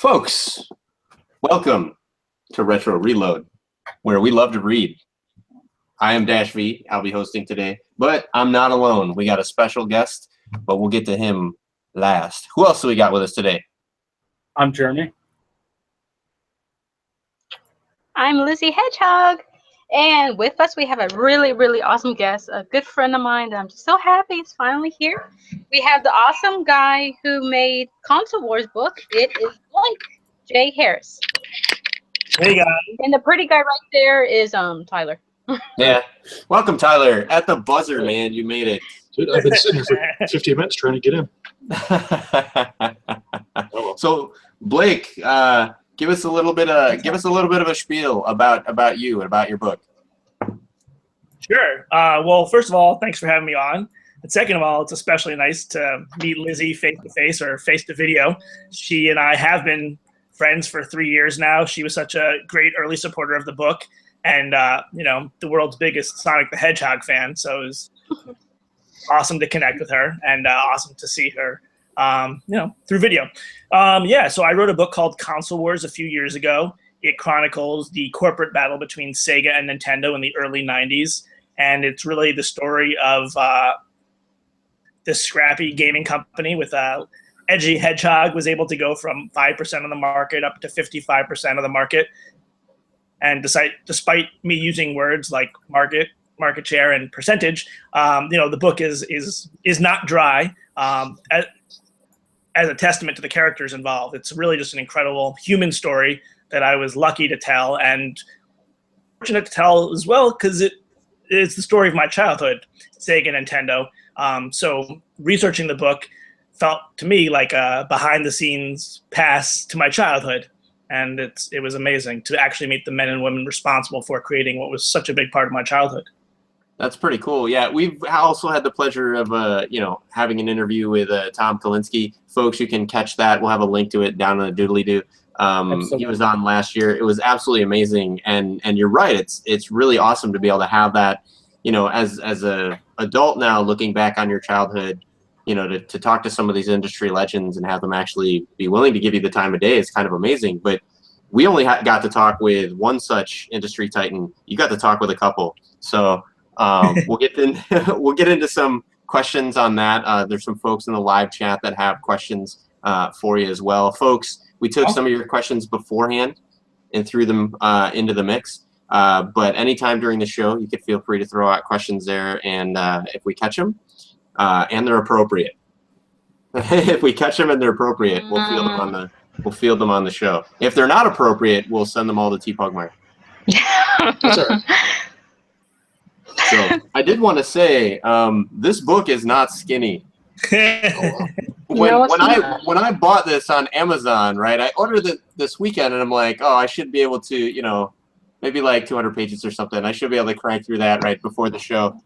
Folks, welcome to Retro Reload, where we love to read. I am Dash V. I'll be hosting today, but I'm not alone. We got a special guest, but we'll get to him last. Who else do we got with us today? I'm Jeremy. I'm Lizzy Hedgehog. And with us, we have a really awesome guest, a good friend of mine that I'm just so happy is finally here. We have the awesome guy who made Console Wars book. It is Blake J. Harris. Hey, guys. And the pretty guy right there is Tyler. Yeah. Welcome, Tyler. At the buzzer, man. You made it. Dude, I've been sitting here for 15 minutes trying to get in. So, Blake, give us a little bit of a spiel about you and about your book. Sure. Well, first of all, thanks for having me on. And second of all, it's especially nice to meet Lizzy face to face or face to video. She and I have been friends for 3 years now. She was such a great early supporter of the book, and you know, the world's biggest Sonic the Hedgehog fan. So it was awesome to connect with her and awesome to see her, you know, through video. Yeah, so I wrote a book called Console Wars a few years ago. It chronicles the corporate battle between Sega and Nintendo in the early 90s. And it's really the story of this scrappy gaming company with Edgy Hedgehog was able to go from 5% of the market up to 55% of the market. And despite me using words like market share, and percentage, you know, the book is not dry. As a testament to the characters involved. It's really just an incredible human story that I was lucky to tell, and fortunate to tell as well, because it's the story of my childhood, Sega Nintendo. So researching the book felt to me like a behind-the-scenes pass to my childhood, and it was amazing to actually meet the men and women responsible for creating what was such a big part of my childhood. That's pretty cool. Yeah, we've also had the pleasure of you know, having an interview with Tom Kalinske. Folks, you can catch that. We'll have a link to it down in the doodly-doo. He was on last year. It was absolutely amazing, and you're right. It's really awesome to be able to have that. You know, as a adult now, looking back on your childhood, you know, to talk to some of these industry legends and have them actually be willing to give you the time of day is kind of amazing. But we only got to talk with one such industry titan. You got to talk with a couple. So we'll get into some questions on that. There's some folks in the live chat that have questions for you as well. Folks, we took some of your questions beforehand and threw them into the mix. But anytime during the show, you could feel free to throw out questions there, and if we catch them and they're appropriate, if we catch them and they're appropriate, we'll field them on the show. If they're not appropriate, we'll send them all to T Pugmire. That's all right. So I did want to say, this book is not skinny. When I bought this on Amazon, right, I ordered it this weekend, and I'm like, oh, I should be able to, you know, maybe like 200 pages or something. I should be able to crank through that right before the show.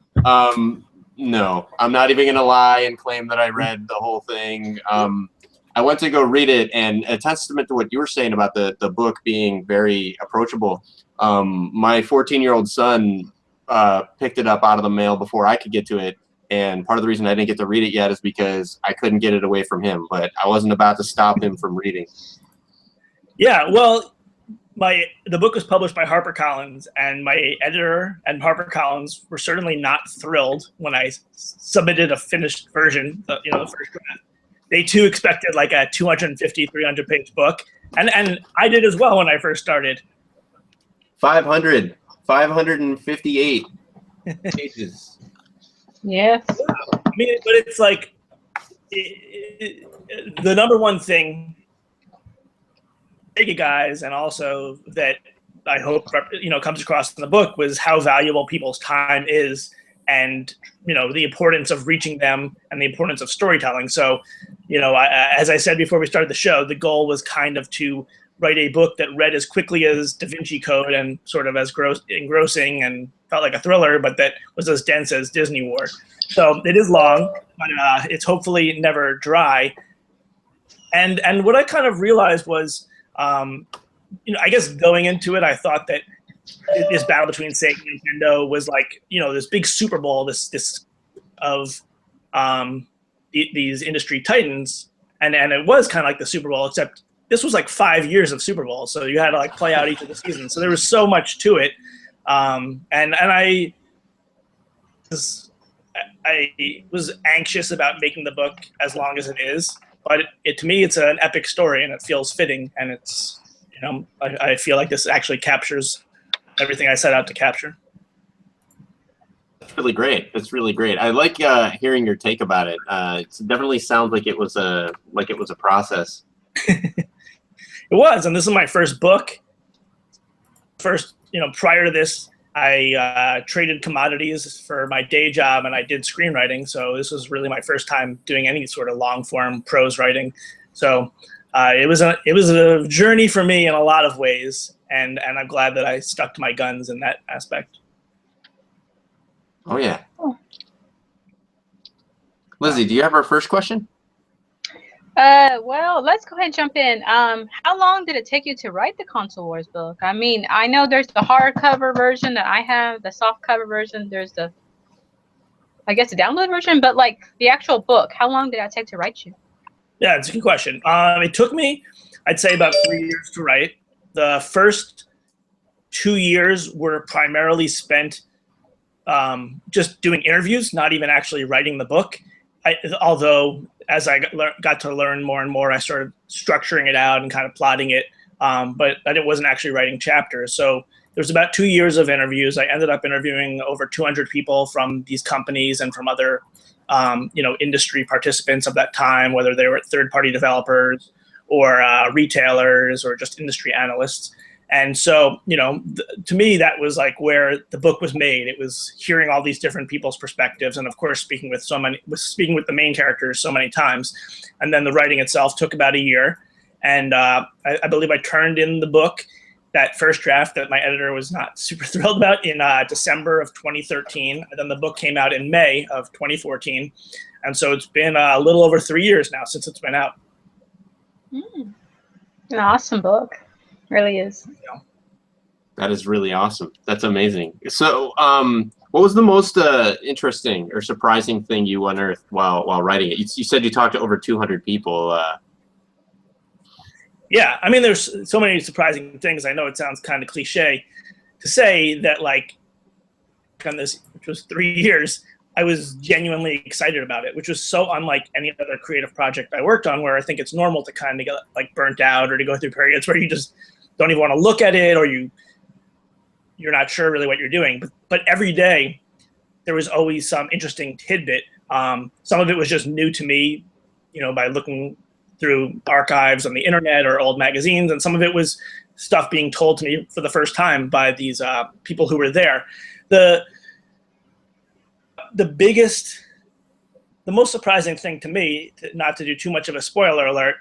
No, I'm not even gonna lie and claim that I read the whole thing. I went to go read it, and a testament to what you were saying about the book being very approachable. My 14-year-old son picked it up out of the mail before I could get to it, and part of the reason I didn't get to read it yet is because I couldn't get it away from him, but I wasn't about to stop him from reading. Yeah, well, the book was published by HarperCollins, and my editor and HarperCollins were certainly not thrilled when I submitted a finished version, you know, the first draft. They too expected like a 250, 300-page book, and I did as well when I first started. 558 pages. Yes. I mean, but it's like the number one thing, guys, and also that I hope, you know, comes across in the book was how valuable people's time is, and, you know, the importance of reaching them and the importance of storytelling. So, you know, as I said before we started the show, the goal was kind of to write a book that read as quickly as Da Vinci Code and sort of as engrossing and felt like a thriller, but that was as dense as Disney War. So it is long, but it's hopefully never dry. And what I kind of realized was, you know, I guess going into it, I thought that this battle between Sega and Nintendo was like, you know, this big Super Bowl, this of these industry titans, and it was kind of like the Super Bowl, except this was like 5 years of Super Bowls, so you had to like play out each of the seasons. So there was so much to it, and I was anxious about making the book as long as it is, but to me it's an epic story and it feels fitting, and it's, you know, I feel like this actually captures everything I set out to capture. That's really great. That's really great. I like hearing your take about it. It definitely sounds like it was a process. It was, and this is my first book. First, you know, prior to this, I traded commodities for my day job, and I did screenwriting. So this was really my first time doing any sort of long form prose writing. So it was a journey for me in a lot of ways, and I'm glad that I stuck to my guns in that aspect. Oh yeah. Lizzy, do you have our first question? Well, let's go ahead and jump in. How long did it take you to write the Console Wars book? I mean, I know there's the hardcover version that I have, the soft cover version. There's the, I guess, the download version, but like the actual book, how long did that take to write you? Yeah, it's a good question. It took me, I'd say, about 3 years to write. The first 2 years were primarily spent just doing interviews, not even actually writing the book. Although, as I got to learn more and more, I started structuring it out and kind of plotting it, but it wasn't actually writing chapters. So there was about 2 years of interviews. I ended up interviewing over 200 people from these companies and from other you know, industry participants of that time, whether they were third-party developers or retailers or just industry analysts. And so, you know, to me, that was like where the book was made. It was hearing all these different people's perspectives, and of course, speaking with the main characters so many times. And then the writing itself took about a year. And I believe I turned in the book, that first draft that my editor was not super thrilled about, in December of 2013. And then the book came out in May of 2014. And so it's been a little over 3 years now since it's been out. An awesome book. Really is. That is really awesome. That's amazing. So, what was the most interesting or surprising thing you unearthed while writing it? You said you talked to over 200 people. Yeah, I mean, there's so many surprising things. I know it sounds kind of cliche to say that, like, on this, which was 3 years, I was genuinely excited about it, which was so unlike any other creative project I worked on, where I think it's normal to kind of get like burnt out or to go through periods where you just don't even want to look at it, or you're not sure really what you're doing. But every day there was always some interesting tidbit. Some of it was just new to me, you know, by looking through archives on the internet or old magazines, and some of it was stuff being told to me for the first time by these people who were there. The most surprising thing to me, not to do too much of a spoiler alert,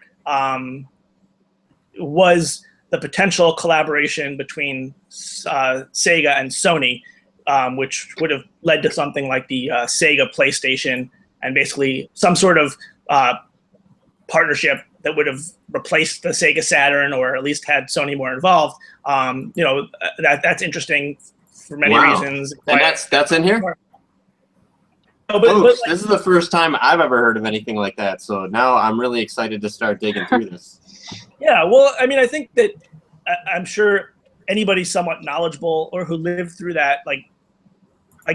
was the potential collaboration between SEGA and Sony, which would have led to something like the SEGA PlayStation, and basically some sort of partnership that would have replaced the SEGA Saturn, or at least had Sony more involved. You know, that's interesting for many reasons. And that's in here? No, Folks, this is the first time I've ever heard of anything like that, so now I'm really excited to start digging through this. Yeah, well, I mean, I think that I'm sure anybody somewhat knowledgeable or who lived through that, like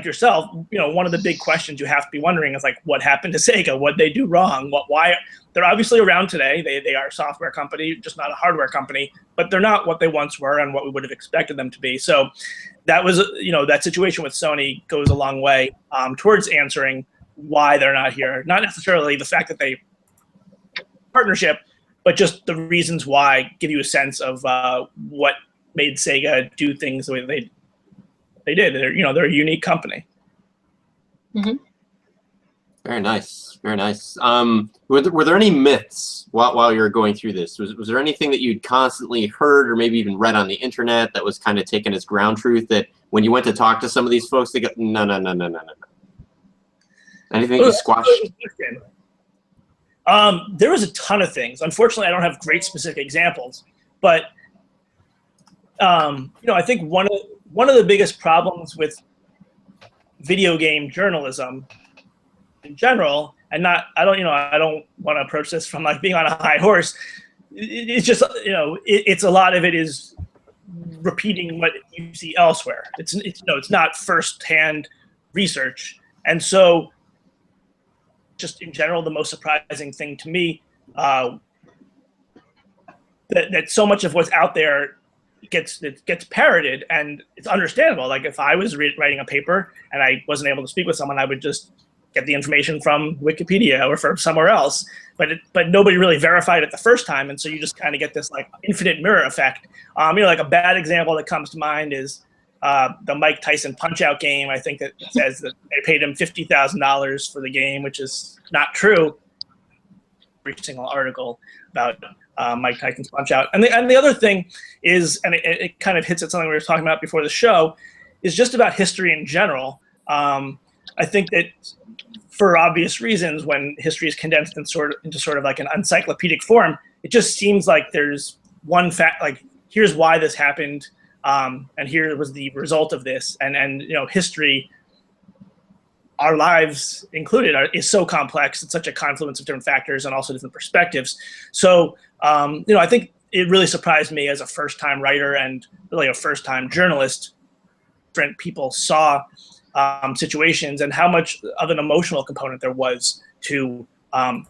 yourself, you know, one of the big questions you have to be wondering is like, what happened to SEGA? What'd they do wrong? Why? They're obviously around today. They are a software company, just not a hardware company, but they're not what they once were and what we would have expected them to be. So that was, you know, that situation with Sony goes a long way towards answering why they're not here. Not necessarily the fact that they partnership, but just the reasons why give you a sense of what made SEGA do things the way they did. They're, you know, they're a unique company. Mm-hmm. Very nice, very nice. Were there any myths while you were going through this? Was there anything that you'd constantly heard or maybe even read on the internet that was kind of taken as ground truth, that when you went to talk to some of these folks, they go, no. Anything you squashed? There was a ton of things. Unfortunately, I don't have great specific examples, but you know, I think one of the biggest problems with video game journalism in general, and I don't want to approach this from like being on a high horse, it's just, you know, it's a lot of it is repeating what you see elsewhere. It's you know, it's not firsthand research. And so just in general, the most surprising thing to me, that so much of what's out there gets parroted, and it's understandable. Like if I was writing a paper and I wasn't able to speak with someone, I would just get the information from Wikipedia or from somewhere else. But nobody really verified it the first time, and so you just kind of get this like infinite mirror effect. You know, like a bad example that comes to mind is the Mike Tyson Punch-Out game. I think that it says that they paid him $50,000 for the game, which is not true. Every single article about Mike Tyson's Punch-Out. And the other thing is, and it kind of hits at something we were talking about before the show, is just about history in general. I think that for obvious reasons, when history is condensed into sort of like an encyclopedic form, it just seems like there's one fact, like here's why this happened, and here was the result of this. And you know, history, our lives included, is so complex. It's such a confluence of different factors and also different perspectives. So, you know, I think it really surprised me as a first-time writer and really a first-time journalist. Different people saw situations and how much of an emotional component there was to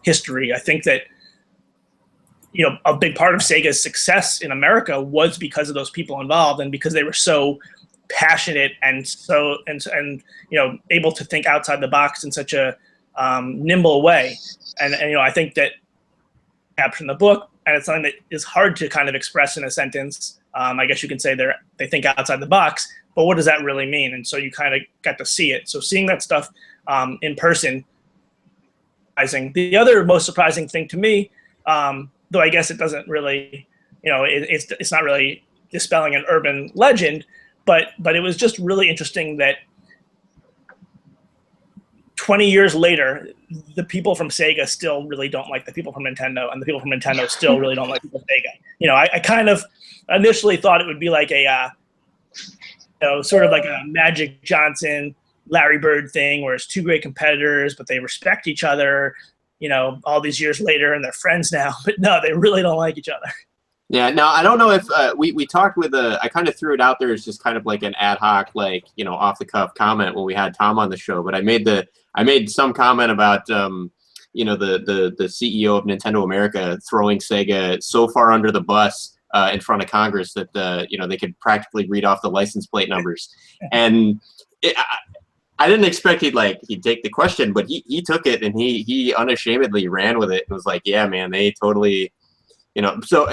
history. I think that, you know, a big part of Sega's success in America was because of those people involved, and because they were so passionate and so and you know, able to think outside the box in such a nimble way. And you know, I think that captured in the book, and it's something that is hard to kind of express in a sentence. I guess you can say they think outside the box, but what does that really mean? And so you kind of got to see it. So seeing that stuff in person, the other most surprising thing to me, though I guess it doesn't really, you know, it's not really dispelling an urban legend, but it was just really interesting that 20 years later, the people from Sega still really don't like the people from Nintendo, and the people from Nintendo still really don't like the people from Sega. You know, I kind of initially thought it would be like a, you know, sort of like a Magic Johnson, Larry Bird thing, where it's two great competitors, but they respect each other, you know, all these years later, and they're friends now. But no, they really don't like each other. Yeah, now I don't know if we talked with I kind of threw it out there as just kind of like an ad hoc, like, you know, off the cuff comment when we had Tom on the show, but I made some comment about you know, the CEO of Nintendo America throwing Sega so far under the bus in front of Congress that you know, they could practically read off the license plate numbers. And I didn't expect he'd take the question, but he took it, and he unashamedly ran with it and was like, yeah, man, they totally, you know. So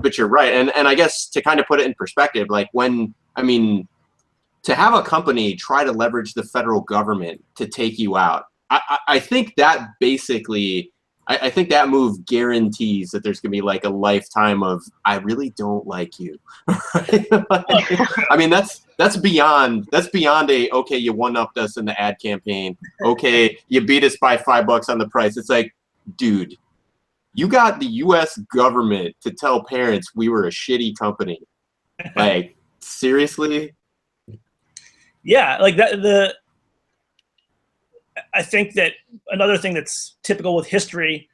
but you're right. And I guess to kind of put it in perspective, like when, I mean, to have a company try to leverage the federal government to take you out, I think that basically, I think that move guarantees that there's gonna be like a lifetime of I really don't like you. I mean, that's beyond a okay, you one-upped us in the ad campaign. Okay, you beat us by $5 on the price. It's like, dude, you got the U.S. government to tell parents we were a shitty company. Like, seriously? Yeah, like that. I think that another thing that's typical with history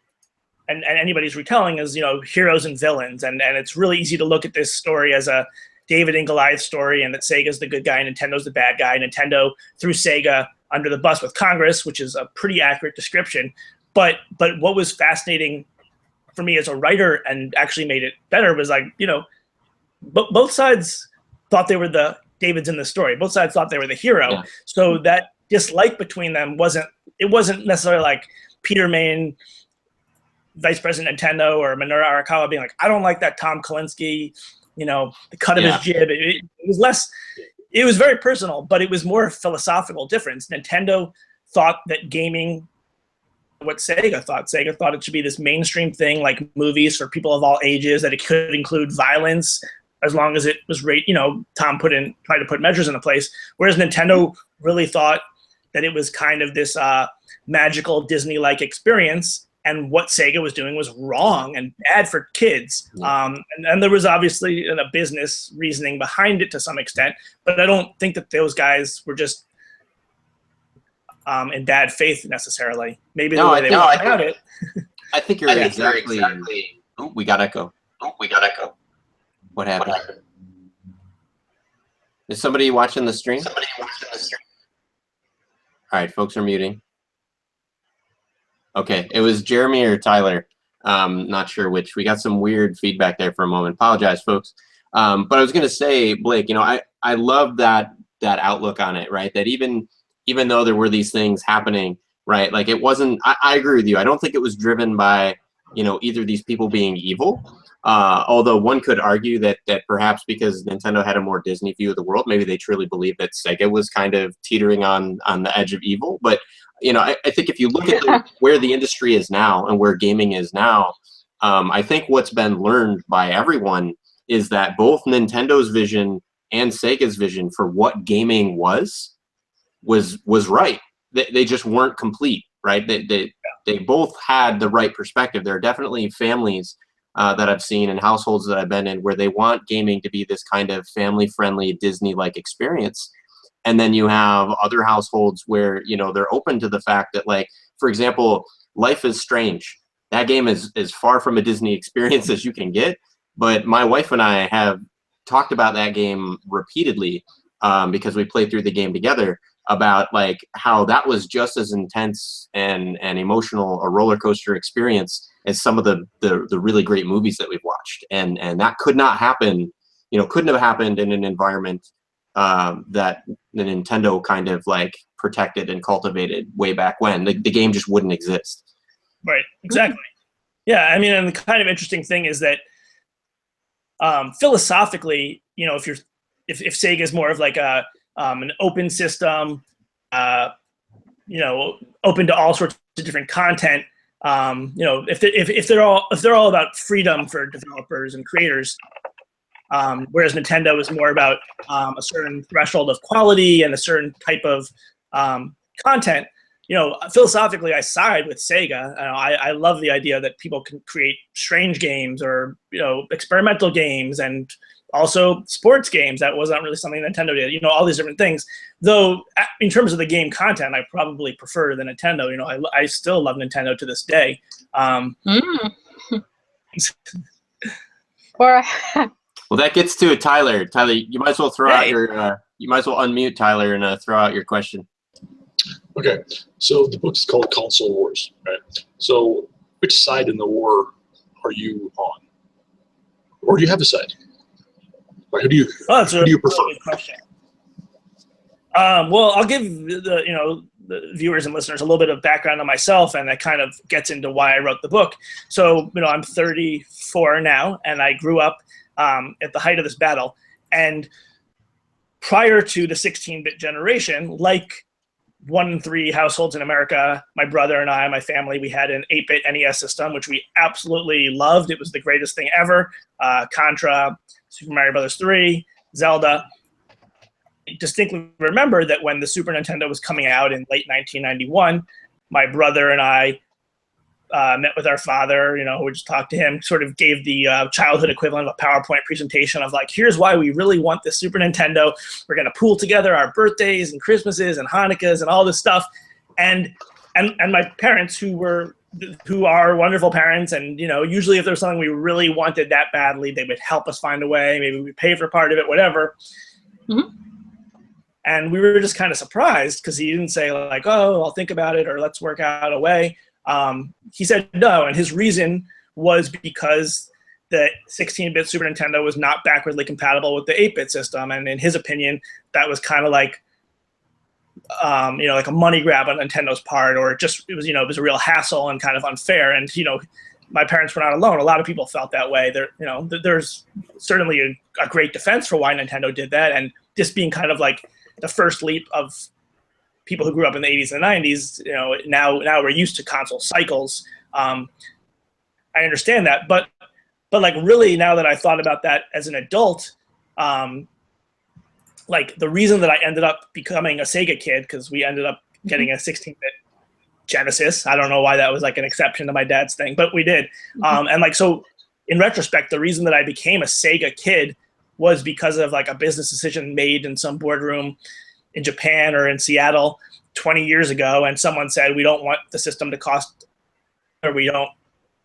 and anybody's retelling is, you know, heroes and villains. And it's really easy to look at this story as a David and Goliath story, and that Sega's the good guy, Nintendo's the bad guy. Nintendo threw Sega under the bus with Congress, which is a pretty accurate description. But what was fascinating for me as a writer and actually made it better was, like, you know, both sides thought they were the Davids in the story. Both sides thought they were the hero. Yeah. So that dislike between them wasn't necessarily like Peter Main, Vice President Nintendo, or Minoru Arakawa being like, I don't like that Tom Kalinske, you know, the cut of his jib. It was less, it was very personal, but it was more a philosophical difference. Nintendo thought that gaming, what Sega thought it should be this mainstream thing, like movies for people of all ages, that it could include violence as long as it was you know, Tom tried to put measures into place. Whereas Nintendo really thought that it was kind of this magical Disney-like experience, and what Sega was doing was wrong and bad for kids. And there was obviously a business reasoning behind it to some extent, but I don't think that those guys were just in bad faith necessarily. Maybe the way they went about it. I think you're exactly. Oh, we got echo. Oh, we got echo. What happened? Is somebody watching the stream? All right, folks are muting. Okay, it was Jeremy or Tyler. Not sure which. We got some weird feedback there for a moment. Apologize, folks. But I was going to say, Blake, you know, I love that outlook on it, right? That even though there were these things happening, right? Like it wasn't. I agree with you. I don't think it was driven by, you know, either these people being evil. Although one could argue that perhaps because Nintendo had a more Disney view of the world, maybe they truly believed that Sega was kind of teetering on the edge of evil. But you know, I think if you look at where the industry is now and where gaming is now, I think what's been learned by everyone is that both Nintendo's vision and Sega's vision for what gaming was right. They just weren't complete, right? They both had the right perspective. There are definitely families that I've seen and households that I've been in where they want gaming to be this kind of family-friendly Disney-like experience. And then you have other households where, you know, they're open to the fact that, like, for example, Life is Strange. That game is far from a Disney experience as you can get. But my wife and I have talked about that game repeatedly because we played through the game together, about like how that was just as intense and emotional a roller coaster experience as some of the really great movies that we've watched. And that could not happen, you know, couldn't have happened in an environment that the Nintendo kind of like protected and cultivated way back when. The game just wouldn't exist. Right, exactly. Yeah, I mean, and the kind of interesting thing is that philosophically, you know, if Sega is more of like an open system, you know, open to all sorts of different content, you know, if they're all about freedom for developers and creators, whereas Nintendo is more about a certain threshold of quality and a certain type of content. You know, philosophically, I side with Sega. I love the idea that people can create strange games or, you know, experimental games and also sports games. That wasn't really something Nintendo did. You know, all these different things. Though, in terms of the game content, I probably prefer the Nintendo. You know, I still love Nintendo to this day. Well, that gets to it, Tyler. Tyler, you might as well throw out your. You might as well unmute Tyler and throw out your question. Okay, so the book is called Console Wars, right? So which side in the war are you on? Or do you have a side? Like, who do you prefer? Good question. Well, I'll give the viewers and listeners a little bit of background on myself, and that kind of gets into why I wrote the book. So, you know, I'm 34 now, and I grew up at the height of this battle. And prior to the 16-bit generation, like 1 in 3 households in America, my brother and I, my family, we had an 8-bit NES system, which we absolutely loved. It was the greatest thing ever. Contra, Super Mario Bros. 3, Zelda. I distinctly remember that when the Super Nintendo was coming out in late 1991, my brother and I met with our father, you know, we just talked to him, sort of gave the childhood equivalent of a PowerPoint presentation of like, here's why we really want this Super Nintendo. We're going to pool together our birthdays and Christmases and Hanukkahs and all this stuff. And my parents, who are wonderful parents, and, you know, usually if there's something we really wanted that badly, they would help us find a way. Maybe we'd pay for part of it, whatever. Mm-hmm. And we were just kind of surprised because he didn't say like, oh, I'll think about it or let's work out a way. He said no, and his reason was because the 16-bit Super Nintendo was not backwardly compatible with the 8-bit system, and in his opinion, that was kind of like, you know, like a money grab on Nintendo's part, or it was, you know, it was a real hassle and kind of unfair. And, you know, my parents were not alone. A lot of people felt that way. There, you know, there's certainly a great defense for why Nintendo did that, and this being kind of like the first leap of people who grew up in the 80s and 90s, you know, now we're used to console cycles. I understand that, but like really now that I thought about that as an adult, like the reason that I ended up becoming a Sega kid, because we ended up getting a 16-bit Genesis. I don't know why that was like an exception to my dad's thing, but we did. And like, so in retrospect, the reason that I became a Sega kid was because of like a business decision made in some boardroom in Japan or in Seattle 20 years ago, and someone said, we don't want the system to cost, or we don't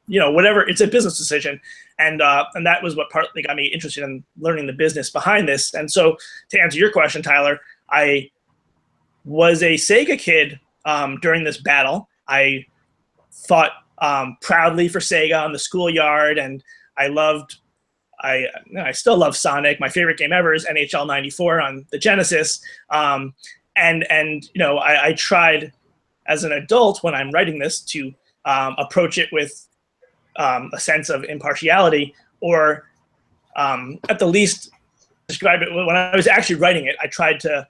whatever. It's a business decision, and that was what partly got me interested in learning the business behind this. And so, to answer your question, Tyler, I was a Sega kid during this battle. I fought proudly for Sega on the schoolyard, and I still love Sonic. My favorite game ever is NHL '94 on the Genesis. And I tried as an adult when I'm writing this to approach it with a sense of impartiality, or at the least describe it. When I was actually writing it, I tried to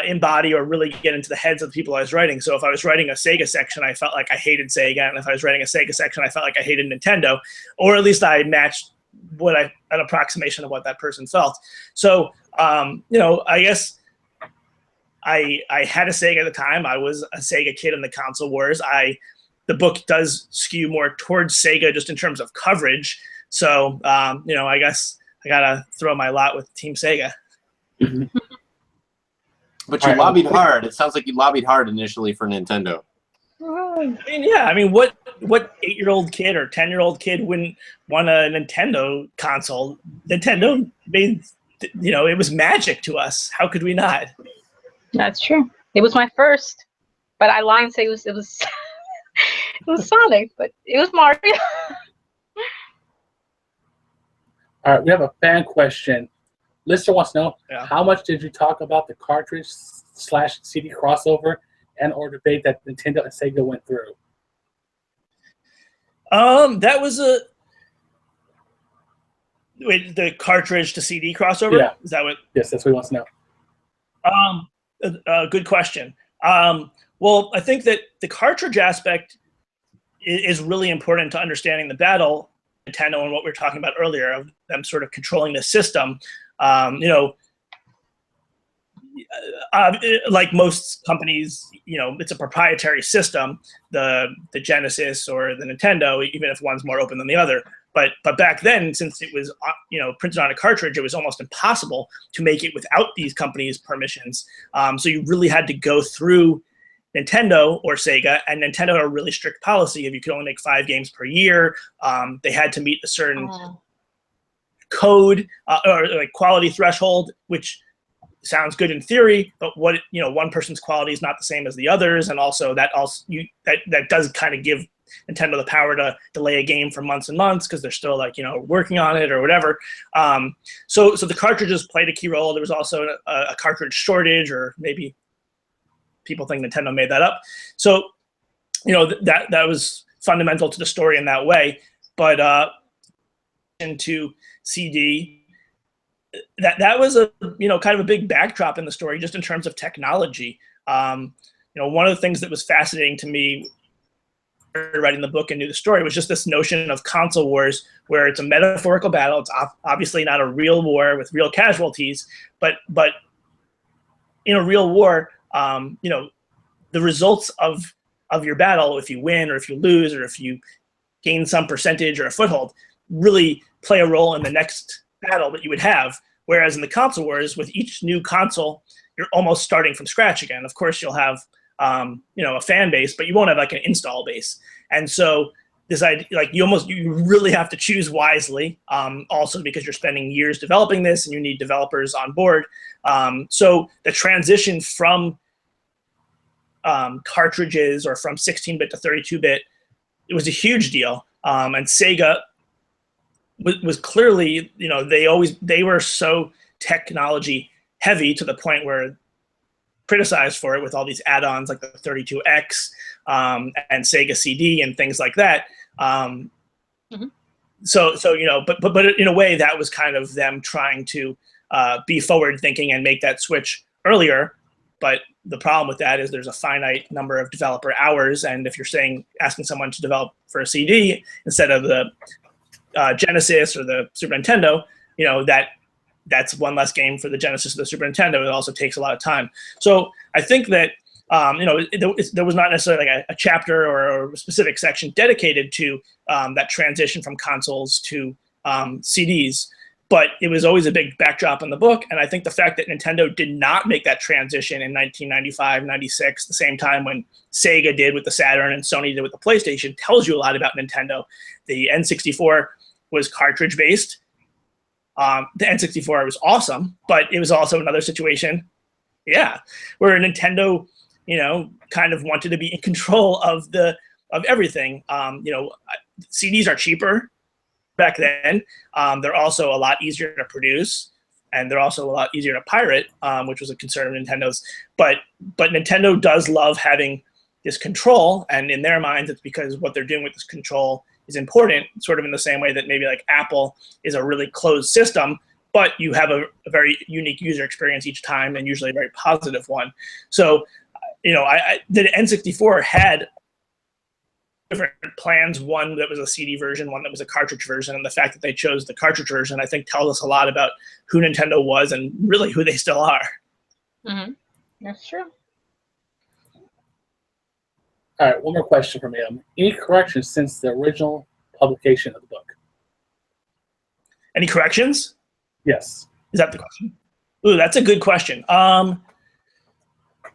embody or really get into the heads of the people I was writing. So if I was writing a Sega section, I felt like I hated Sega, and if I was writing a Sega section, I felt like I hated Nintendo, or at least I matched an approximation of what that person felt. So I guess I had a Sega at the time. I was a Sega kid in the console wars. The book does skew more towards Sega just in terms of coverage. So I guess I gotta throw my lot with Team Sega. But you lobbied hard. It sounds like you lobbied hard initially for Nintendo. I mean, what 8-year-old kid or 10-year-old kid wouldn't want a Nintendo console? Nintendo made, it was magic to us. How could we not? That's true. It was my first, but I lied and say it was it was Sonic, but it was Mario. All right, we have a fan question. Listener wants to know, how much did you talk about the Cartridge CD Crossover and or debate that Nintendo and Sega went through? That was the Cartridge to CD crossover? Yeah. Is that what? Yes, that's what he wants to know. Good question. Well, I think that the cartridge aspect is really important to understanding the battle, Nintendo, and what we were talking about earlier, of them sort of controlling the system. Like most companies, it's a proprietary system, the Genesis or the Nintendo, even if one's more open than the other. But back then, since it was printed on a cartridge, it was almost impossible to make it without these companies' permissions. So you really had to go through Nintendo or Sega, and Nintendo had a really strict policy of you could only make 5 games per year. They had to meet a certain code or like quality threshold, which sounds good in theory, but what one person's quality is not the same as the others, and also that does kind of give Nintendo the power to delay a game for months and months because they're still working on it or whatever. So the cartridges played a key role. There was also a cartridge shortage, or maybe people think Nintendo made that up. So that was fundamental to the story in that way. But into CD, that was a kind of a big backdrop in the story, just in terms of technology. One of the things that was fascinating to me writing the book and knew the story was just this notion of console wars, where it's a metaphorical battle. It's obviously not a real war with real casualties, but in a real war, the results of your battle, if you win or if you lose or if you gain some percentage or a foothold, really play a role in the next battle that you would have. Whereas in the console wars, with each new console, you're almost starting from scratch again. Of course, you'll have a fan base, but you won't have like an install base. And so this idea, you really have to choose wisely, also because you're spending years developing this and you need developers on board. So the transition from cartridges or from 16-bit to 32-bit, it was a huge deal. And Sega was clearly, they were so technology heavy to the point where criticized for it with all these add-ons like the 32X and Sega CD and things like that. So but in a way that was kind of them trying to be forward thinking and make that switch earlier. But the problem with that is there's a finite number of developer hours, and if you're asking someone to develop for a CD instead of the Genesis or the Super Nintendo, that's one less game for the Genesis or the Super Nintendo. It also takes a lot of time. So I think that there was not necessarily like a chapter or a specific section dedicated to that transition from consoles to CDs. But it was always a big backdrop in the book. And I think the fact that Nintendo did not make that transition in 1995, 96, the same time when Sega did with the Saturn and Sony did with the PlayStation, tells you a lot about Nintendo. The N64 was cartridge based. The N64 was awesome, but it was also another situation, where Nintendo, kind of wanted to be in control of everything. CDs are cheaper back then. They're also a lot easier to produce, and they're also a lot easier to pirate, which was a concern of Nintendo's. But Nintendo does love having this control, and in their minds, it's because what they're doing with this control is important, sort of in the same way that maybe like Apple is a really closed system, but you have a very unique user experience each time, and usually a very positive one. So, the N64 had different plans, one that was a CD version, one that was a cartridge version, and the fact that they chose the cartridge version, I think, tells us a lot about who Nintendo was and really who they still are. Mm-hmm. That's true. All right, one more question from you. Any corrections since the original publication of the book? Any corrections? Yes. Is that the question? Ooh, that's a good question.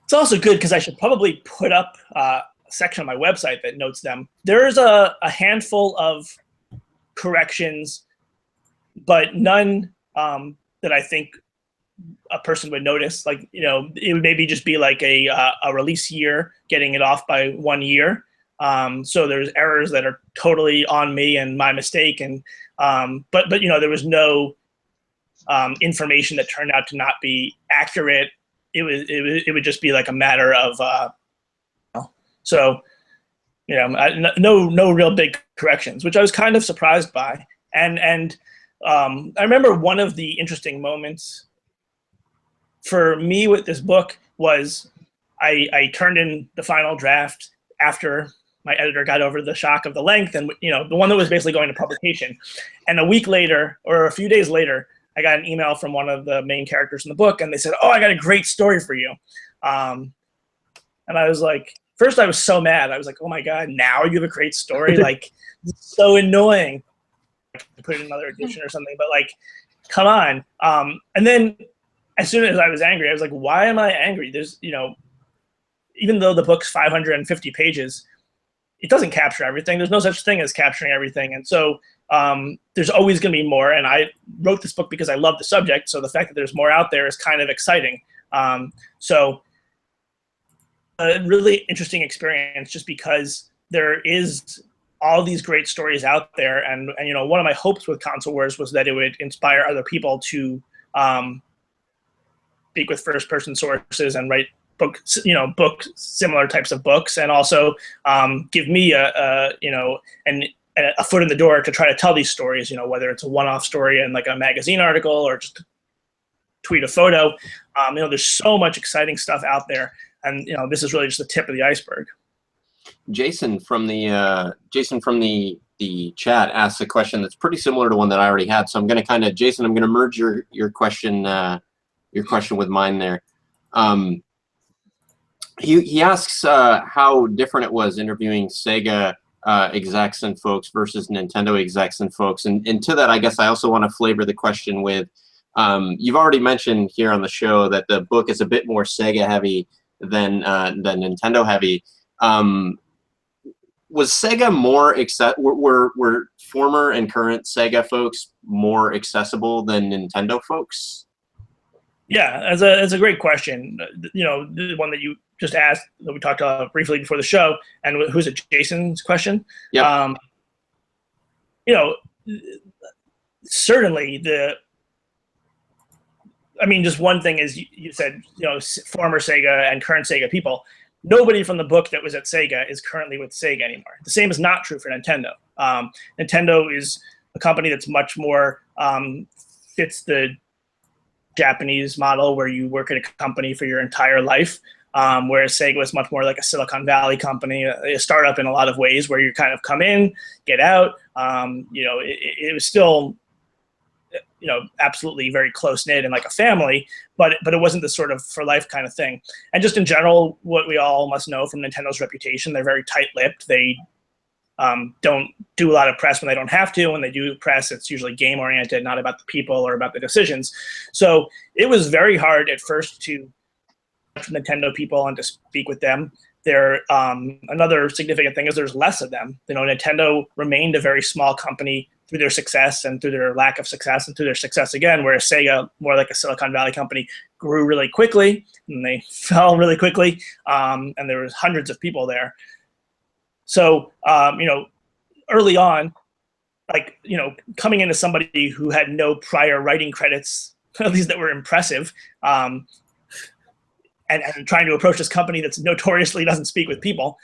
It's also good because I should probably put up a section on my website that notes them. There's a handful of corrections, but none that I think a person would notice. Like, it would maybe just be like a release year, getting it off by 1 year. So there's errors that are totally on me and my mistake. And but there was no information that turned out to not be accurate. It would just be like a matter of no real big corrections, which I was kind of surprised by. And I remember one of the interesting moments for me with this book was I turned in the final draft after my editor got over the shock of the length, and the one that was basically going to publication. And a week later, or a few days later, I got an email from one of the main characters in the book, and they said, "Oh, I got a great story for you." And I was like, first I was so mad. I was like, "Oh my God, now you have a great story?" Like, it's so annoying. I could put in another edition or something, but like, come on. And then as soon as I was angry, I was like, why am I angry? There's, even though the book's 550 pages, it doesn't capture everything. There's no such thing as capturing everything. And so there's always going to be more. And I wrote this book because I love the subject. So the fact that there's more out there is kind of exciting. So a really interesting experience, just because there is all these great stories out there. And one of my hopes with Console Wars was that it would inspire other people to speak with first-person sources and write similar types of books, and also give me a foot in the door to try to tell these stories. Whether it's a one-off story in like a magazine article or just tweet a photo. There's so much exciting stuff out there, and this is really just the tip of the iceberg. Jason from the chat asked a question that's pretty similar to one that I already had. So I'm going to Jason, I'm going to merge your question with mine there. He asks how different it was interviewing Sega execs and folks versus Nintendo execs and folks. And to that, I guess I also want to flavor the question with, you've already mentioned here on the show that the book is a bit more Sega heavy than Nintendo heavy. Was Sega more were former and current Sega folks more accessible than Nintendo folks? Yeah, it's a great question. The one that you just asked, that we talked about briefly before the show, and who's it? Jason's question. Yeah. Certainly just one thing is you said, former Sega and current Sega people. Nobody from the book that was at Sega is currently with Sega anymore. The same is not true for Nintendo. Nintendo is a company that's much more fits the Japanese model, where you work at a company for your entire life, whereas Sega was much more like a Silicon Valley company, a startup in a lot of ways, where you kind of come in, get out. It was still absolutely very close-knit and like a family, but it wasn't this sort of for life kind of thing. And just in general, what we all must know from Nintendo's reputation, they're very tight-lipped. They don't do a lot of press when they don't have to. When they do press, it's usually game oriented, not about the people or about the decisions. So it was very hard at first to Nintendo people and to speak with them. Another significant thing is there's less of them. Nintendo remained a very small company through their success and through their lack of success and through their success again, whereas Sega, more like a Silicon Valley company, grew really quickly and they fell really quickly, and there was hundreds of people there. So, early on, coming into somebody who had no prior writing credits, at least that were impressive, and trying to approach this company that's notoriously doesn't speak with people,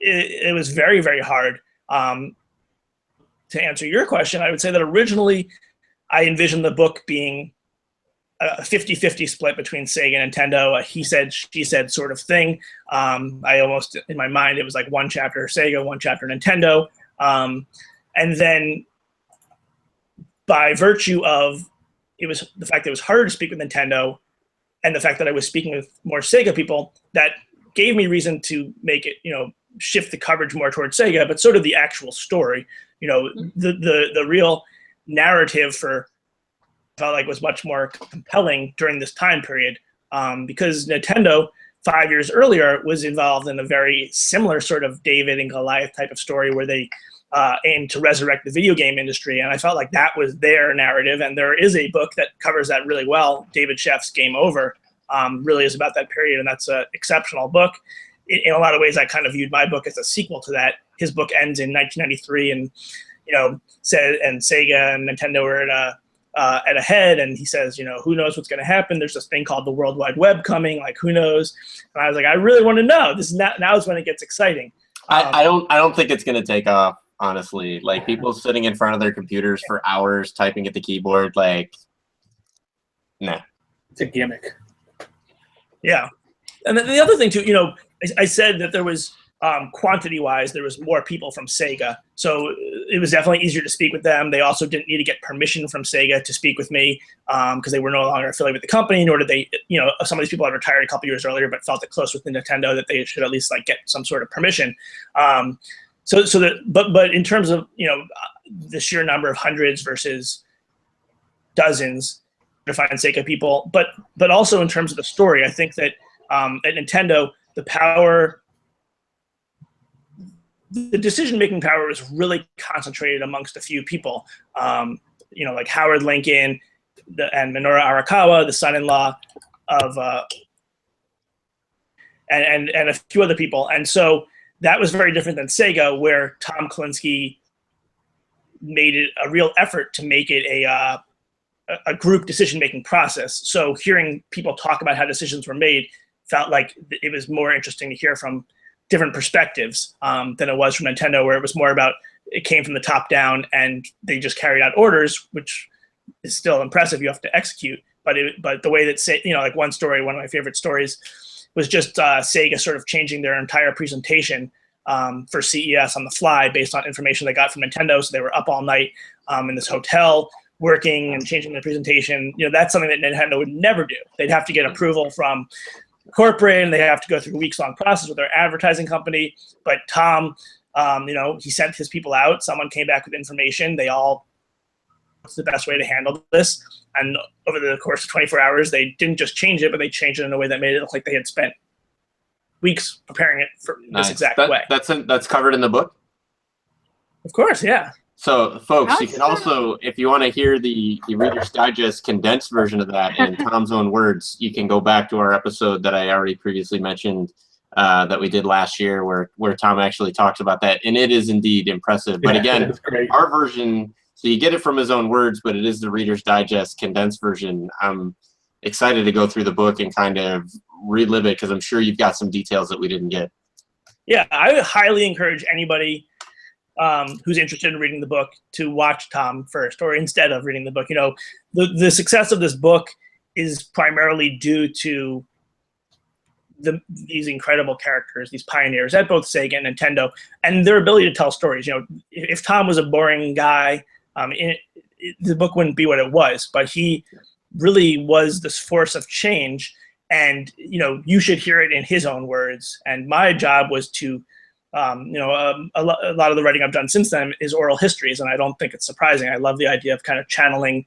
it was very, very hard. To answer your question, I would say that originally I envisioned the book being a 50-50 split between Sega and Nintendo, a he said, she said sort of thing. I almost, in my mind, it was like one chapter Sega, one chapter Nintendo. And then by virtue of the fact that it was harder to speak with Nintendo and the fact that I was speaking with more Sega people, that gave me reason to make it, shift the coverage more towards Sega, but so did the actual story. The real narrative felt like was much more compelling during this time period, because Nintendo 5 years earlier was involved in a very similar sort of David and Goliath type of story where they aimed to resurrect the video game industry, and I felt like that was their narrative. And there is a book that covers that really well. David Sheff's Game Over really is about that period, and that's an exceptional book. In a lot of ways, I kind of viewed my book as a sequel to that. His book ends in 1993, and Sega and Nintendo are at a head, and he says, who knows what's going to happen? There's this thing called the World Wide Web coming. Like, who knows? And I was like, I really want to know. Now is when it gets exciting. I don't think it's going to take off, honestly. Like, people sitting in front of their computers for hours typing at the keyboard, like, nah. It's a gimmick. Yeah, and then the other thing too, I said that there was quantity-wise, there was more people from Sega, so it was definitely easier to speak with them. They also didn't need to get permission from Sega to speak with me, because they were no longer affiliated with the company, nor did they, some of these people had retired a couple years earlier, but felt it close with Nintendo that they should at least get some sort of permission. But in terms of the sheer number of hundreds versus dozens to find Sega people, but also in terms of the story, I think that at Nintendo, the decision-making power was really concentrated amongst a few people, like Howard Lincoln and Minoru Arakawa, the son-in-law of, and a few other people. And so that was very different than Sega, where Tom Kalinske made it a real effort to make it a group decision-making process. So hearing people talk about how decisions were made felt like it was more interesting to hear from different perspectives than it was from Nintendo, where it was more about it came from the top down and they just carried out orders, which is still impressive. You have to execute, but the way that like one story, one of my favorite stories, was just Sega sort of changing their entire presentation for CES on the fly based on information they got from Nintendo. So they were up all night in this hotel working and changing their presentation. That's something that Nintendo would never do. They'd have to get approval from corporate, and they have to go through a weeks-long process with their advertising company. But Tom, he sent his people out. Someone came back with information. What's the best way to handle this? And over the course of 24 hours, they didn't just change it, but they changed it in a way that made it look like they had spent weeks preparing it for this exact way. That's covered in the book? Of course, yeah. So, folks, you can also, if you want to hear the Reader's Digest condensed version of that in Tom's own words, you can go back to our episode that I already previously mentioned that we did last year where Tom actually talks about that. And it is indeed impressive. But again, our version, so you get it from his own words, but it is the Reader's Digest condensed version. I'm excited to go through the book and kind of relive it because I'm sure you've got some details that we didn't get. Yeah, I would highly encourage anybody who's interested in reading the book to watch Tom first, or instead of reading the book. The success of this book is primarily due to these incredible characters, these pioneers at both Sega and Nintendo, and their ability to tell stories. If Tom was a boring guy, the book wouldn't be what it was, but he really was this force of change, and you should hear it in his own words. And my job was to a lot of the writing I've done since then is oral histories, and I don't think it's surprising. I love the idea of kind of channeling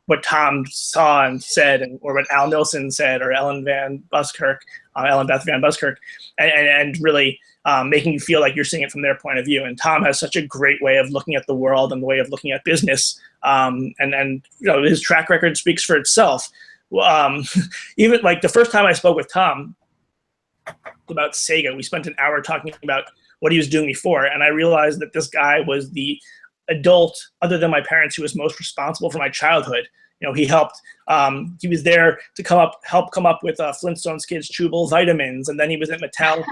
what Tom saw and said, or what Al Nilsson said, or Ellen Beth Van Buskirk, and really making you feel like you're seeing it from their point of view. And Tom has such a great way of looking at the world and the way of looking at business, and his track record speaks for itself. Even like the first time I spoke with Tom about Sega, we spent an hour talking about what he was doing before, and I realized that this guy was the adult, other than my parents, who was most responsible for my childhood. He helped. He was there to help come up with Flintstones Kids Chewable vitamins, and then he was at Mattel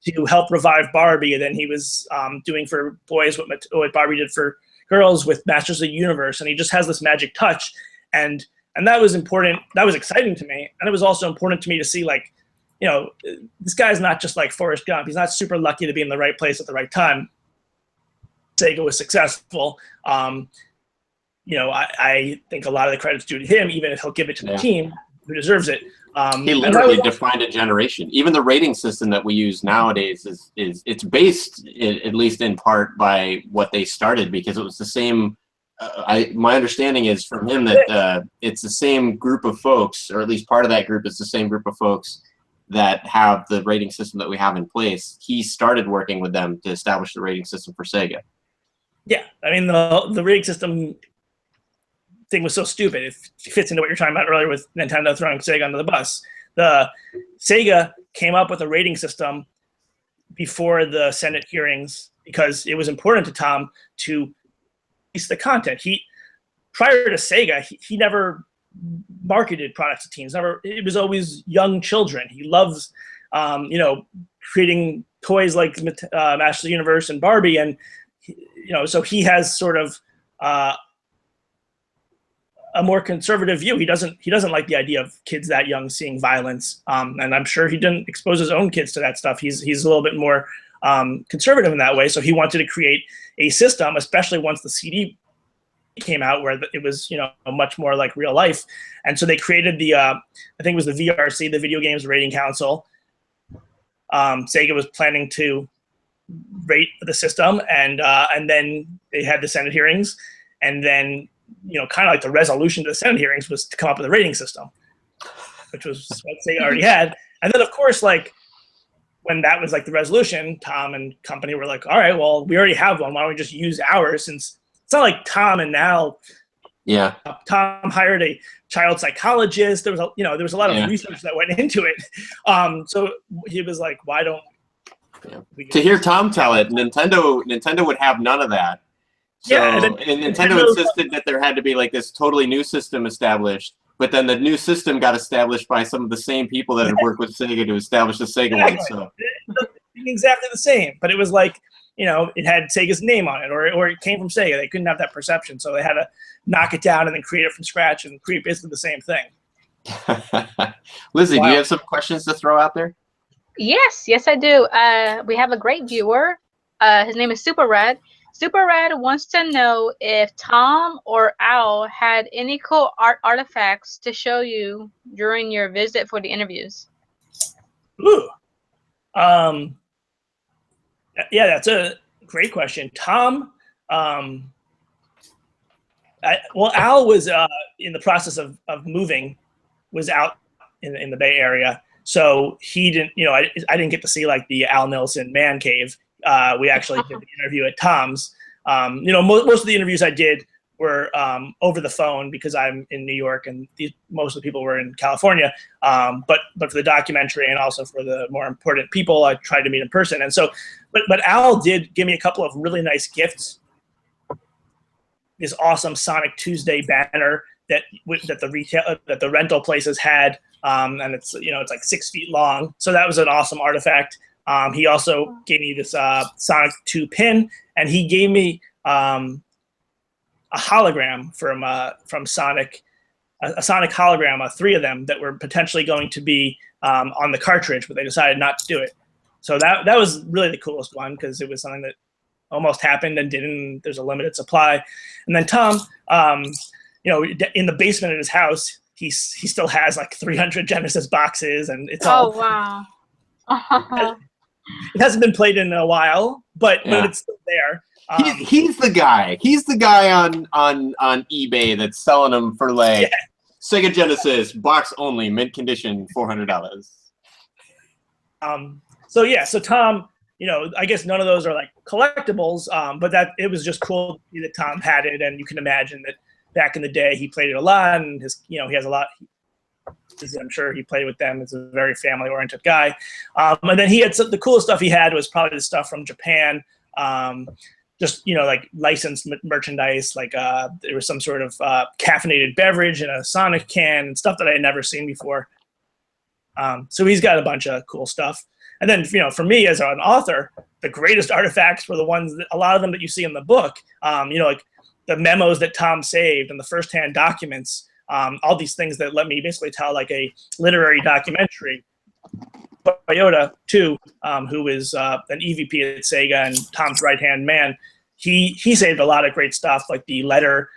to help revive Barbie, and then he was doing for boys what Barbie did for girls with Masters of the Universe, and he just has this magic touch, and that was important. That was exciting to me, and it was also important to me to see, like, this guy's not just like Forrest Gump. He's not super lucky to be in the right place at the right time. Sega was successful. I think a lot of the credit's due to him, even if he'll give it to the team who deserves it. He literally defined a generation. Even the rating system that we use nowadays it's based, at least in part, by what they started, because it was the same. My understanding is from him that it's the same group of folks, or at least part of that group is the same group of folks that have the rating system that we have in place. He started working with them to establish the rating system for Sega. Yeah, I mean, the rating system thing was so stupid. It fits into what you're talking about earlier with Nintendo throwing Sega under the bus. The Sega came up with a rating system before the Senate hearings because it was important to Tom to release the content. Prior to Sega, he never marketed products to teens. It was always young children. He loves, creating toys like Masters of the Universe and Barbie, and so he has sort of a more conservative view. He doesn't like the idea of kids that young seeing violence, and I'm sure he didn't expose his own kids to that stuff. He's a little bit more conservative in that way. So he wanted to create a system, especially once the CD came out, where it was much more like real life. And so they created the I think it was the VRC, the Video Games Rating Council. Sega was planning to rate the system, and then they had the Senate hearings, and then kind of like the resolution to the Senate hearings was to come up with a rating system, which was what Sega already had. And then of course, like, when that was like the resolution, Tom and company were like, all right, well, we already have one. Why don't we just use ours? Since it's not like Tom and Al. Yeah. Tom hired a child psychologist. There was a lot of research that went into it. So he was like, why don't we to hear Tom tell it, Nintendo would have none of that. So, and Nintendo insisted that there had to be like this totally new system established, but then the new system got established by some of the same people that had worked with Sega to establish the Sega one. So exactly the same, but it was like, it had Sega's name on it, or it came from Sega. They couldn't have that perception, so they had to knock it down and then create it from scratch and create basically the same thing. Lizzy, do you have some questions to throw out there? Yes, I do. We have a great viewer. His name is Super Red. Super Red wants to know if Tom or Al had any cool artifacts to show you during your visit for the interviews. Ooh. Yeah, that's a great question. Tom, Al was in the process of moving, was out in the Bay Area. So he didn't, I didn't get to see like the Al Nilsson man cave. We actually did the interview at Tom's. Most of the interviews I did were over the phone because I'm in New York and most of the people were in California. But for the documentary and also for the more important people, I tried to meet in person. And so, but Al did give me a couple of really nice gifts. This awesome Sonic Tuesday banner that the rental places had, and it's it's like 6 feet long. So that was an awesome artifact. He also gave me this Sonic 2 pin, and he gave me a hologram from Sonic, a Sonic hologram, 3 of them that were potentially going to be on the cartridge, but they decided not to do it. So that was really the coolest one because it was something that almost happened and didn't. There's a limited supply. And then Tom, in the basement of his house, he still has like 300 Genesis boxes, and it's all. Oh wow. It hasn't been played in a while, but it's still there. He's the guy. He's the guy on eBay that's selling them for like Sega Genesis box only, mint condition, $400. So Tom, I guess none of those are like collectibles, but it was just cool to see that Tom had it, and you can imagine that back in the day he played it a lot, and he has a lot. I'm sure he played with them. He's a very family-oriented guy. And then he had the coolest stuff he had was probably the stuff from Japan. Just, like licensed merchandise, like there was some sort of caffeinated beverage in a Sonic can and stuff that I had never seen before. So he's got a bunch of cool stuff. And then, for me as an author, the greatest artifacts were the ones a lot of them that you see in the book, like the memos that Tom saved and the firsthand documents. All these things that let me basically tell like a literary documentary. Toyota, too, who is an EVP at Sega and Tom's right-hand man, he saved a lot of great stuff, like the letter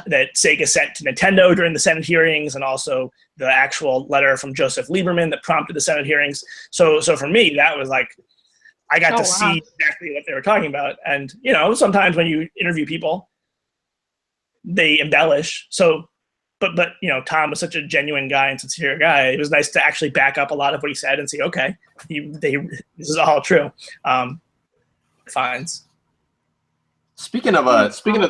that Sega sent to Nintendo during the Senate hearings, and also the actual letter from Joseph Lieberman that prompted the Senate hearings. So for me, that was like, I got to see exactly what they were talking about. And, sometimes when you interview people, they embellish. So, but Tom was such a genuine guy and sincere guy. It was nice to actually back up a lot of what he said and see, okay, this is all true. Finds. Speaking of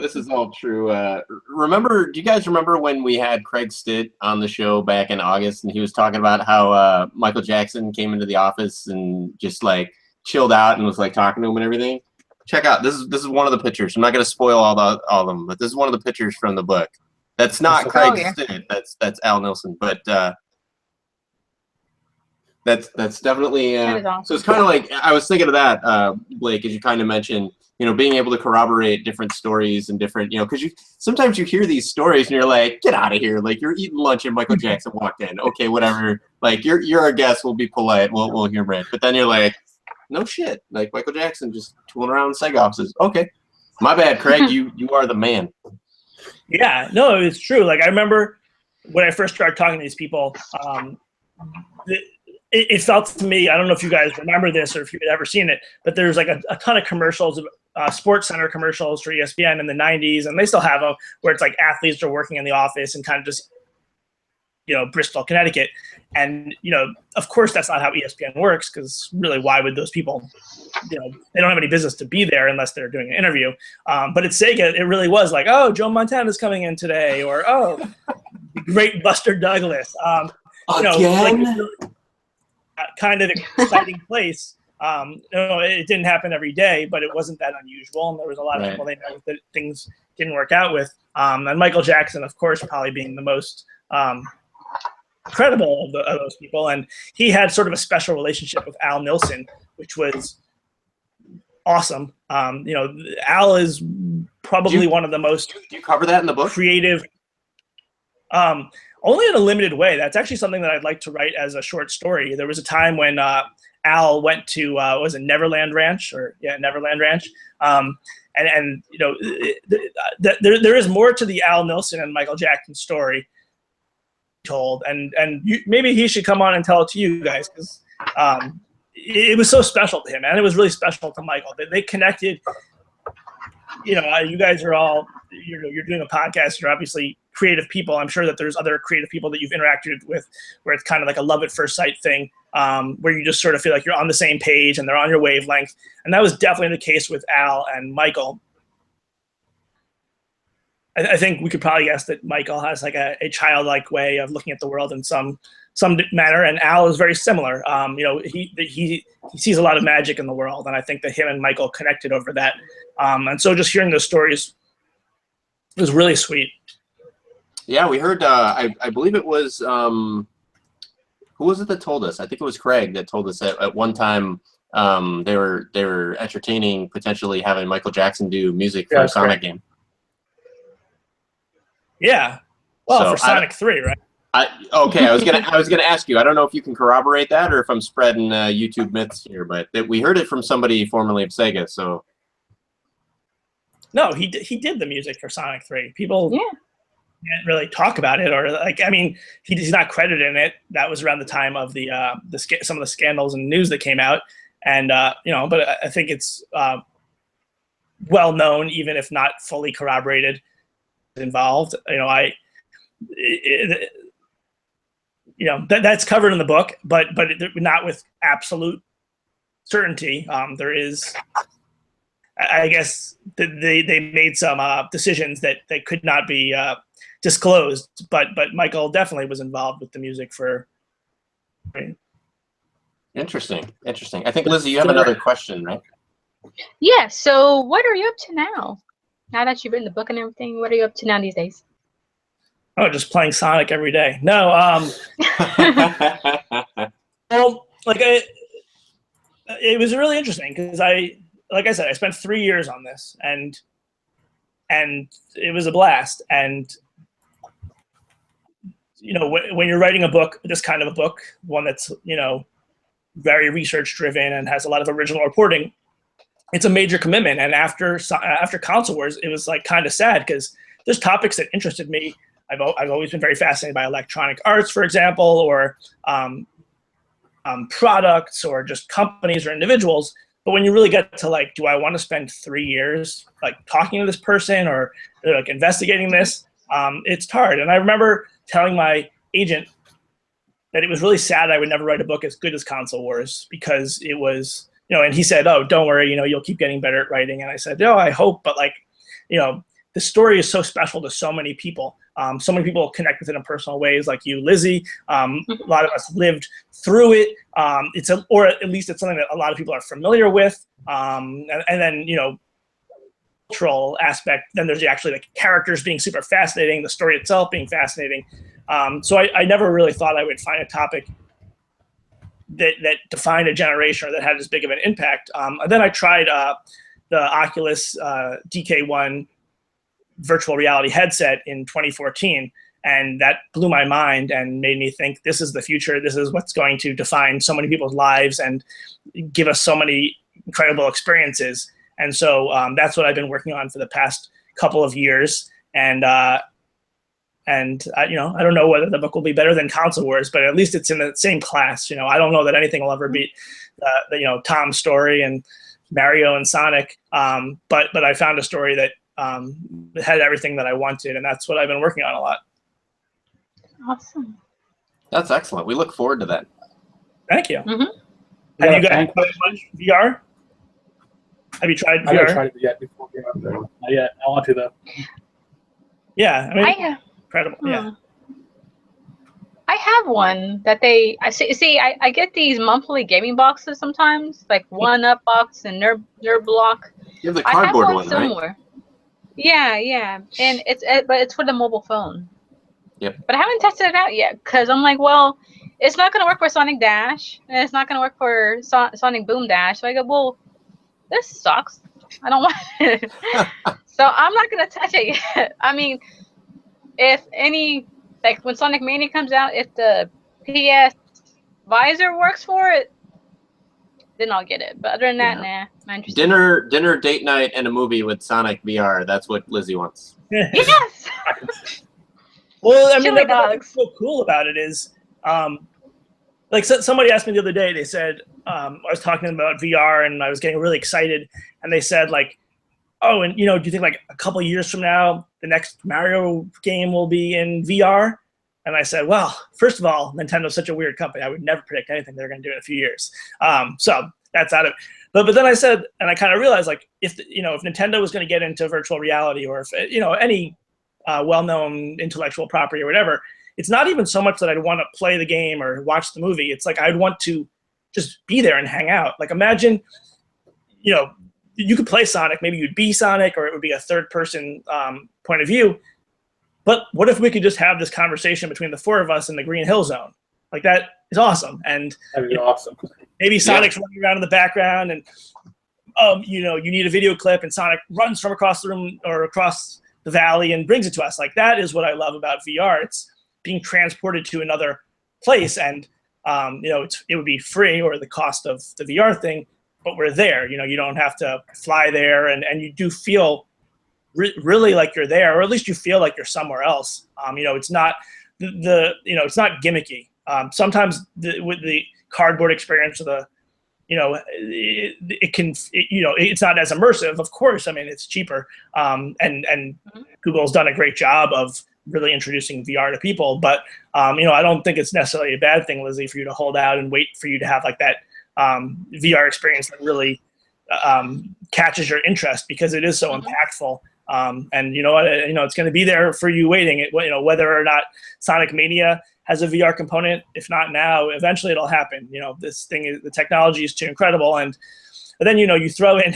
this is all true. Do you guys remember when we had Craig Stitt on the show back in August, and he was talking about how Michael Jackson came into the office and just like chilled out and was like talking to him and everything? Check out this is one of the pictures. I'm not going to spoil all of them, but this is one of the pictures from the book. That's not Craig Stitt. That's Al Nilsson. But that's definitely. Awesome. So it's kind of like I was thinking of that, Blake, as you kind of mentioned. Being able to corroborate different stories and different, because sometimes you hear these stories and you're like, get out of here. Like you're eating lunch and Michael Jackson walked in. Okay, whatever. Like you're our guest. We'll be polite. We'll hear it. But then you're like, no shit. Like Michael Jackson just tooling around in Sega offices. Okay, my bad, Craig. You are the man. Yeah, no, it's true. Like I remember when I first started talking to these people, it felt to me, I don't know if you guys remember this or if you've ever seen it, but there's like a ton of commercials, Sports Center commercials for ESPN in the 90s, and they still have them, where it's like athletes are working in the office and kind of just, Bristol, Connecticut. And, of course, that's not how ESPN works, because really, why would those people, they don't have any business to be there unless they're doing an interview. But at Sega, it really was like, oh, Joe Montana's coming in today, or, oh, great Buster Douglas. Again? Kind of exciting place. It didn't happen every day, but it wasn't that unusual. And there was a lot of people they know that things didn't work out with. And Michael Jackson, of course, probably being the most credible of those people. And he had sort of a special relationship with Al Nilsson, which was awesome. Al is probably one of the most. Do you cover that in the book? Creative. Only in a limited way. That's actually something that I'd like to write as a short story. There was a time when Al went to was it Neverland Ranch Neverland Ranch, and there is more to the Al Nilsson and Michael Jackson story told, and maybe he should come on and tell it to you guys, because it was so special to him, and it was really special to Michael. They connected. You guys are all you're doing a podcast. You're obviously creative people. I'm sure that there's other creative people that you've interacted with where it's kind of like a love at first sight thing, where you just sort of feel like you're on the same page and they're on your wavelength. And that was definitely the case with Al and Michael. I think we could probably guess that Michael has like a childlike way of looking at the world in some manner, and Al is very similar. He sees a lot of magic in the world, and I think that him and Michael connected over that. And so just hearing those stories was really sweet. Yeah, we heard. I believe it was who was it that told us? I think it was Craig that told us that at one time they were entertaining potentially having Michael Jackson do music for a Sonic game. Yeah, well, for Sonic 3, right? Okay, I was gonna ask you. I don't know if you can corroborate that or if I'm spreading YouTube myths here, but we heard it from somebody formerly of Sega. So no, he did the music for Sonic 3. People can't really talk about it, or like, I mean, he's not credited in it. That was around the time of the some of the scandals and news that came out, and you know, but I think it's well known, even if not fully corroborated, involved. You know, you know, that's covered in the book, but not with absolute certainty. There is, I guess, they made some decisions that could not be disclosed, but Michael definitely was involved with the music for. Interesting. I think, Lizzy, you have another question, right? Yeah. So, what are you up to now? Now that you've written the book and everything, what are you up to now these days? Oh, just playing Sonic every day. No. Well, like it was really interesting because like I said, I spent 3 years on this, and it was a blast. And you know, when you're writing a book, this kind of a book, one that's, you know, very research driven and has a lot of original reporting, it's a major commitment. And after Console Wars, it was like kind of sad because there's topics that interested me. I've always been very fascinated by electronic arts, for example, or products, or just companies or individuals. But when you really get to like, do I want to spend 3 years like talking to this person or like investigating this? It's hard. And I remember telling my agent that it was really sad I would never write a book as good as Console Wars, because it was, you know, and he said, oh, don't worry, you know, you'll keep getting better at writing. And I said, no, I hope, but like, you know, the story is so special to so many people. So many people connect with it in personal ways, like you, Lizzy. A lot of us lived through it. Or at least it's something that a lot of people are familiar with. And then, you know, cultural aspect. Then there's actually like characters being super fascinating, the story itself being fascinating. So I never really thought I would find a topic that defined a generation or that had as big of an impact. And then I tried the Oculus DK1 virtual reality headset in 2014, and that blew my mind and made me think, this is the future. This is what's going to define so many people's lives and give us so many incredible experiences. And so that's what I've been working on for the past couple of years. And you know, I don't know whether the book will be better than Console Wars, but at least it's in the same class. You know, I don't know that anything will ever beat you know, Tom's story and Mario and Sonic. But I found a story that had everything that I wanted, and that's what I've been working on a lot. Awesome. That's excellent. We look forward to that. Thank you. Mm-hmm. Have you guys tried much VR? Have you tried VR? I haven't tried it yet before. Not yet. I want to though. Yeah, I mean, incredible. Yeah. I have one that I see. I get these monthly gaming boxes sometimes, like One Up box and Nerd Block. You have the cardboard one, similar. Right? Yeah, and but it's for the mobile phone. Yep. But I haven't tested it out yet because I'm like, well, it's not gonna work for Sonic Dash, and it's not gonna work for Sonic Boom Dash. So I go, well, this sucks. I don't want it. So I'm not gonna touch it yet. I mean, if any, like when Sonic Mania comes out, if the PS visor works for it, then I'll get it. But other than that, nah, not interested. Dinner, date night, and a movie with Sonic VR. That's what Lizzy wants. Yes. Well, I mean, what's so cool about it is, like somebody asked me the other day. They said I was talking about VR and I was getting really excited, and they said like, oh, and you know, do you think like a couple of years from now the next Mario game will be in VR? And I said, well, first of all, Nintendo's such a weird company. I would never predict anything they're going to do in a few years. So that's out of it. But then I said, and I kind of realized, like, if Nintendo was going to get into virtual reality, or if, you know, any well-known intellectual property or whatever, it's not even so much that I'd want to play the game or watch the movie. It's like I'd want to just be there and hang out. Like, imagine, you know, you could play Sonic. Maybe you'd be Sonic, or it would be a third-person point of view. But what if we could just have this conversation between the four of us in the Green Hill Zone? Like, that is awesome. And that'd be awesome. Maybe Sonic's running around in the background, and you know, you need a video clip, and Sonic runs from across the room or across the valley and brings it to us. Like, that is what I love about VR. It's being transported to another place, and you know, it would be free, or the cost of the VR thing, but we're there. You know, you don't have to fly there, and you do feel really like you're there, or at least you feel like you're somewhere else. You know, it's not it's not gimmicky. Sometimes with the cardboard experience or the, you know, it's not as immersive, of course. I mean, it's cheaper. And Google's done a great job of really introducing VR to people. But, you know, I don't think it's necessarily a bad thing, Lizzy, for you to hold out and wait for you to have like that VR experience that really catches your interest, because it is so impactful. And you know what, it's going to be there for you waiting. You know, whether or not Sonic Mania has a VR component, if not now, eventually it'll happen. You know, the technology is too incredible. But then, you know, you throw in,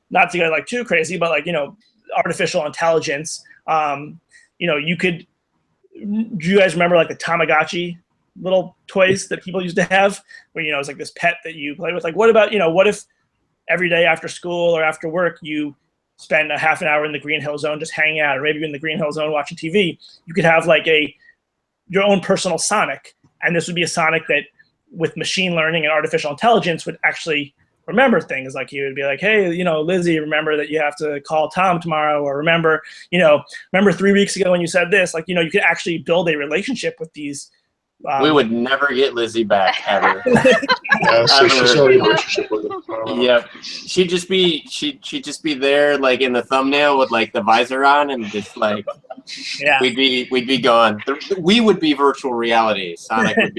not to go like too crazy, but like, you know, artificial intelligence. You know, do you guys remember like the Tamagotchi little toys that people used to have, where, you know, it's like this pet that you play with? Like, what about, you know, what if every day after school or after work, you spend a half an hour in the Green Hill Zone just hanging out, or maybe in the Green Hill Zone watching TV? You could have like your own personal Sonic, and this would be a Sonic that, with machine learning and artificial intelligence, would actually remember things. Like, he would be like, hey, you know, Lizzy, remember that you have to call Tom tomorrow, or remember 3 weeks ago when you said this. Like, you know, you could actually build a relationship with these. We would never get Lizzy back, ever. Yeah, so she's already in a relationship with him. Yep. She'd just be there, like in the thumbnail with like the visor on, and just like, yeah, we'd be gone. We would be virtual reality. Sonic would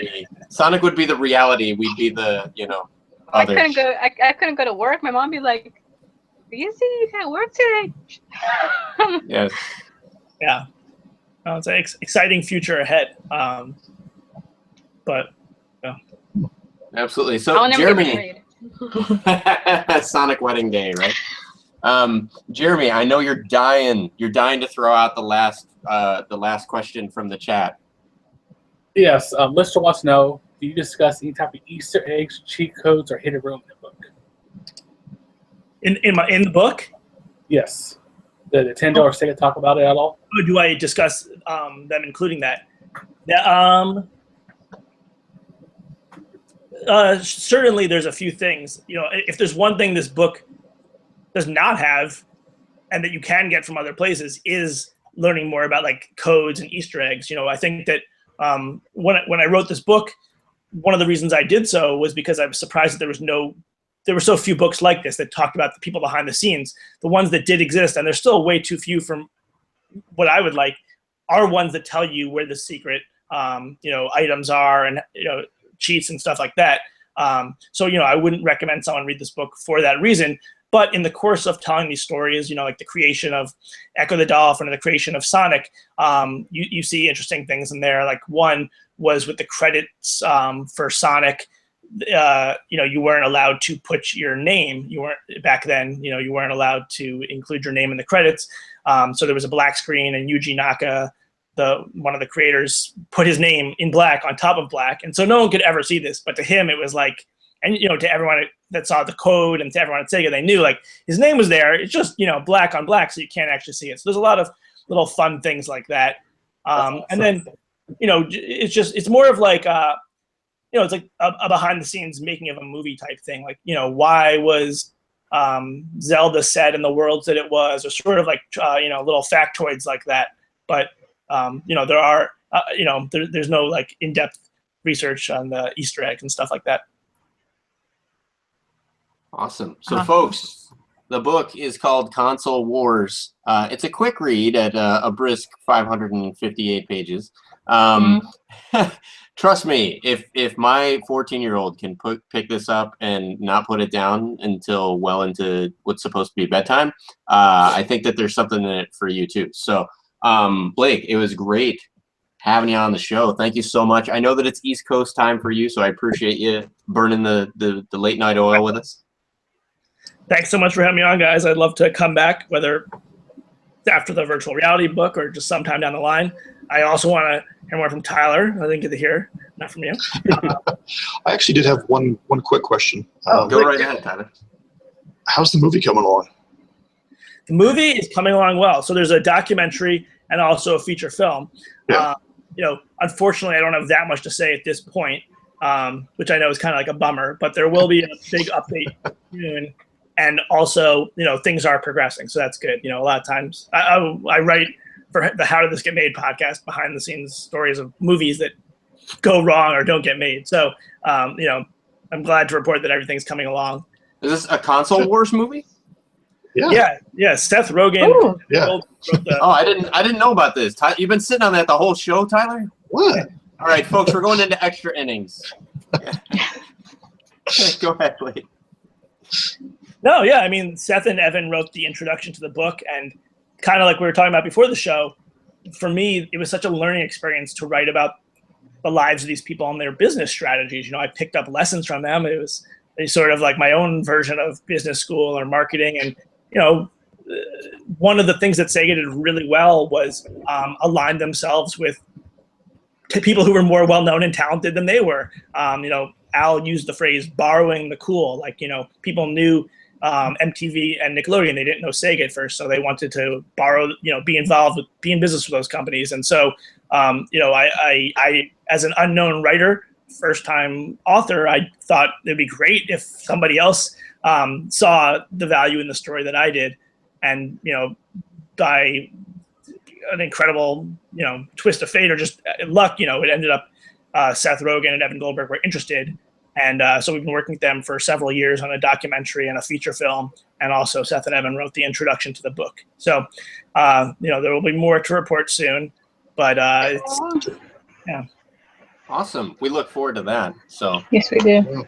be the reality. We'd be the, you know, others. I couldn't go to work. My mom would be like, "You see, you can't work today." Yes. Yeah. It's an exciting future ahead. But yeah. Absolutely. So Jeremy, Sonic wedding day, right? Jeremy, I know you're dying to throw out the last question from the chat. Yes, Lister wants to know, do you discuss any type of Easter eggs, cheat codes, or hidden room in the book? In the book? Yes. The Nintendo or Sega talk about it at all? Or do I discuss them including that? Yeah. Certainly there's a few things. You know, if there's one thing this book does not have, and that you can get from other places, is learning more about like codes and Easter eggs. You know, I think that when I wrote this book, one of the reasons I did so was because I was surprised that there were so few books like this that talked about the people behind the scenes. The ones that did exist, and there's still way too few from what I would like, are ones that tell you where the secret items are, and, you know, cheats and stuff like that. So, you know, I wouldn't recommend someone read this book for that reason. But in the course of telling these stories, you know, like the creation of Echo the Dolphin and the creation of Sonic, you see interesting things in there. Like, one was with the credits for Sonic. You know, you weren't allowed to put your name. You weren't, back then, you know, you weren't allowed to include your name in the credits. So there was a black screen, and Yuji Naka, one of the creators, put his name in black on top of black. And so no one could ever see this, but to him it was like, and, you know, to everyone that saw the code and to everyone at Sega, they knew like his name was there. It's just, you know, black on black, so you can't actually see it. So there's a lot of little fun things like that. Awesome. And then, you know, it's more of like, you know, it's like a behind the scenes making of a movie type thing. Like, you know, why was Zelda set in the worlds that it was, or sort of like, you know, little factoids like that. But, you know, there are, you know, there's no like in-depth research on the Easter eggs and stuff like that. Awesome. So, folks, the book is called Console Wars. It's a quick read at a brisk 558 pages. Trust me, if my 14-year-old can pick this up and not put it down until well into what's supposed to be bedtime, I think that there's something in it for you too. So, Blake, it was great having you on the show. Thank you so much. I know that it's East Coast time for you, so I appreciate you burning the late night oil with us. Thanks so much for having me on, guys. I'd love to come back, whether after the virtual reality book or just sometime down the line. I also want to hear more from Tyler. I didn't get to hear, not from you. I actually did have one quick question. Go right ahead, Tyler. How's the movie coming along? The movie is coming along well. So there's a documentary and also a feature film. Yeah. You know, unfortunately, I don't have that much to say at this point, which I know is kind of like a bummer. But there will be a big update soon and also, you know, things are progressing, so that's good. You know, a lot of times I write for the How Did This Get Made podcast, behind the scenes stories of movies that go wrong or don't get made. So, you know, I'm glad to report that everything's coming along. Is this a console wars movie? Yeah. Seth Rogen. Ooh. Yeah. Oh, I didn't know about this. You've been sitting on that the whole show, Tyler? What? All right, folks, we're going into extra innings. Go ahead, Blake. No, yeah, I mean, Seth and Evan wrote the introduction to the book, and kind of like we were talking about before the show, for me, it was such a learning experience to write about the lives of these people and their business strategies. You know, I picked up lessons from them. It was sort of like my own version of business school or marketing. And, you know, one of the things that Sega did really well was align themselves with people who were more well-known and talented than they were. You know, Al used the phrase borrowing the cool. Like, you know, people knew MTV and Nickelodeon. They didn't know Sega at first, so they wanted to borrow, you know, be involved with, be in business with those companies. And so, you know, I as an unknown writer, first-time author, I thought it'd be great if somebody else saw the value in the story that I did. And, you know, by an incredible, you know, twist of fate or just luck, you know, it ended up Seth Rogen and Evan Goldberg were interested. And so we've been working with them for several years on a documentary and a feature film. And also Seth and Evan wrote the introduction to the book. So, you know, there will be more to report soon, but it's, yeah. Awesome. We look forward to that. So Yes, we do.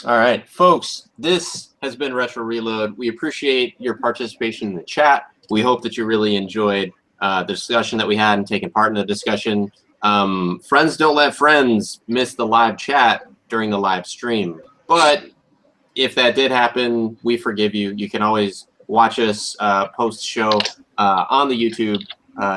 all right, folks, this has been Retro Reload. We appreciate your participation in the chat. We hope that you really enjoyed the discussion that we had and taken part in the discussion. Friends don't let friends miss the live chat during the live stream. But if that did happen, we forgive you. You can always watch us post-show on the YouTube,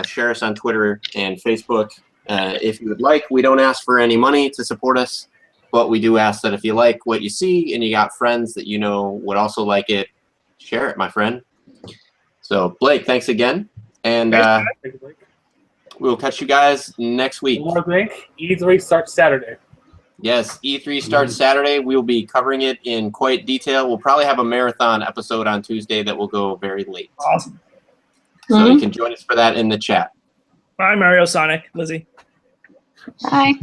share us on Twitter and Facebook if you would like. We don't ask for any money to support us, but we do ask that if you like what you see and you got friends that you know would also like it, share it, my friend. So, Blake, thanks again. And we'll catch you guys next week. One more thing, E3 starts Saturday. Yes, E3 starts Saturday. We'll be covering it in quite detail. We'll probably have a marathon episode on Tuesday that will go very late. Awesome. So you can join us for that in the chat. Bye, Mario, Sonic, Lizzie. Bye.